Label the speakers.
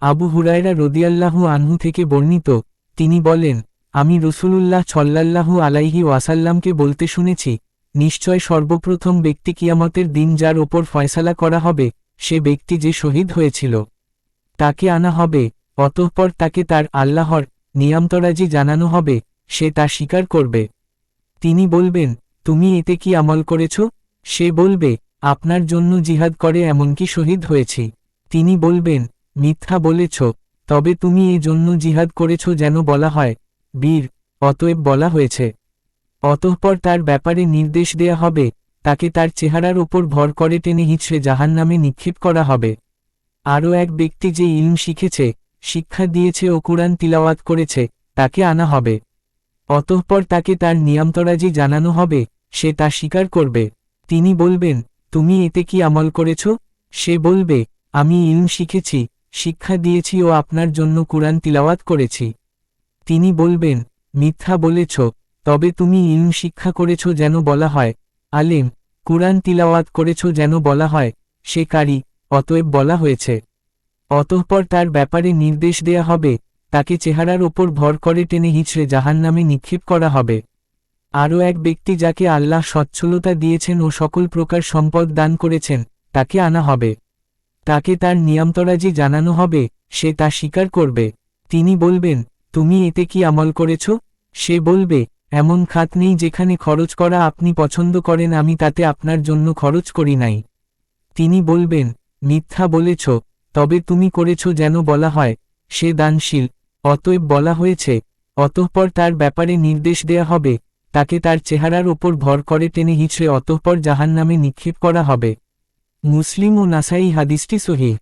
Speaker 1: আবু হুরায়রা রাদিয়াল্লাহু আনহু থেকে বর্ণিত, তিনি বলেন, আমি রাসূলুল্লাহ সাল্লাল্লাহু আলাইহি ওয়াসাল্লামকে বলতে শুনেছি, নিশ্চয় সর্বপ্রথম ব্যক্তি কিয়ামতের দিন যার ওপর ফয়সালা করা হবে, সে ব্যক্তি যে শহীদ হয়েছিল। তাকে আনা হবে, অতঃপর তাকে তার আল্লাহর নিয়ামতরাজি জানানো হবে, সে তা স্বীকার করবে। তিনি বলবেন, তুমি এতে কি আমল করেছ? সে বলবে, আপনার জন্য জিহাদ করে এমনকি শহীদ হয়েছি। তিনি বলবেন, মিথ্যা বলেছ, তবে তুমি এ জন্য জিহাদ করেছ যেন বলা হয় বীর, অতএব বলা হয়েছে। অতঃপর তার ব্যাপারে নির্দেশ দেয়া হবে, তাকে তার চেহারার ওপর ভর করে টেনে হিঁচড়ে জাহান্নামে নিক্ষেপ করা হবে। আরও এক ব্যক্তি যে ইলম শিখেছে, শিক্ষা দিয়েছে ও কুরআন তিলাওয়াত করেছে, তাকে আনা হবে। অতঃপর তাকে তার নিয়ামতরাজি জানানো হবে, সে তা স্বীকার করবে। তিনি বলবেন, তুমি এতে কি আমল করেছ? সে বলবে, আমি ইলম শিখেছি, শিক্ষা দিয়েছি ও আপনার জন্য কুরআন তিলাওয়াত করেছি। তিনি বলবেন, মিথ্যা বলেছ, তবে তুমি ইলম শিক্ষা করেছ যেন বলা হয় আলেম, কুরআন তিলাওয়াত করেছ যেন বলা হয় সে কারি, অতএব বলা হয়েছে। অতঃপর তার ব্যাপারে নির্দেশ দেয়া হবে, তাকে চেহারার ওপর ভর করে টেনে হিঁচড়ে জাহান্নামে নিক্ষেপ করা হবে। আরও এক ব্যক্তি যাকে আল্লাহ সচ্ছলতা দিয়েছেন ও সকল প্রকার সম্পদ দান করেছেন, তাকে আনা হবে। তাকে তার নিয়ামতরাজি জানানো হবে, সে তা স্বীকার করবে। তিনি বলবেন, তুমি এতে কি আমল করেছ? সে বলবে, এমন খাত নেই যেখানে খরচ করা আপনি পছন্দ করেন আমি তাতে আপনার জন্য খরচ করি নাই। তিনি বলবেন, মিথ্যা বলেছ, তবে তুমি করেছ যেন বলা হয় সে দানশীল, অতএব বলা হয়েছে। অতঃপর তার ব্যাপারে নির্দেশ দেয়া হবে, তাকে তার চেহারার ওপর ভর করে টেনে হিঁচড়ে অতঃপর জাহান্নামে নিক্ষেপ করা হবে। মুসলিম ও নাসাই হাদিসটি সহিহ।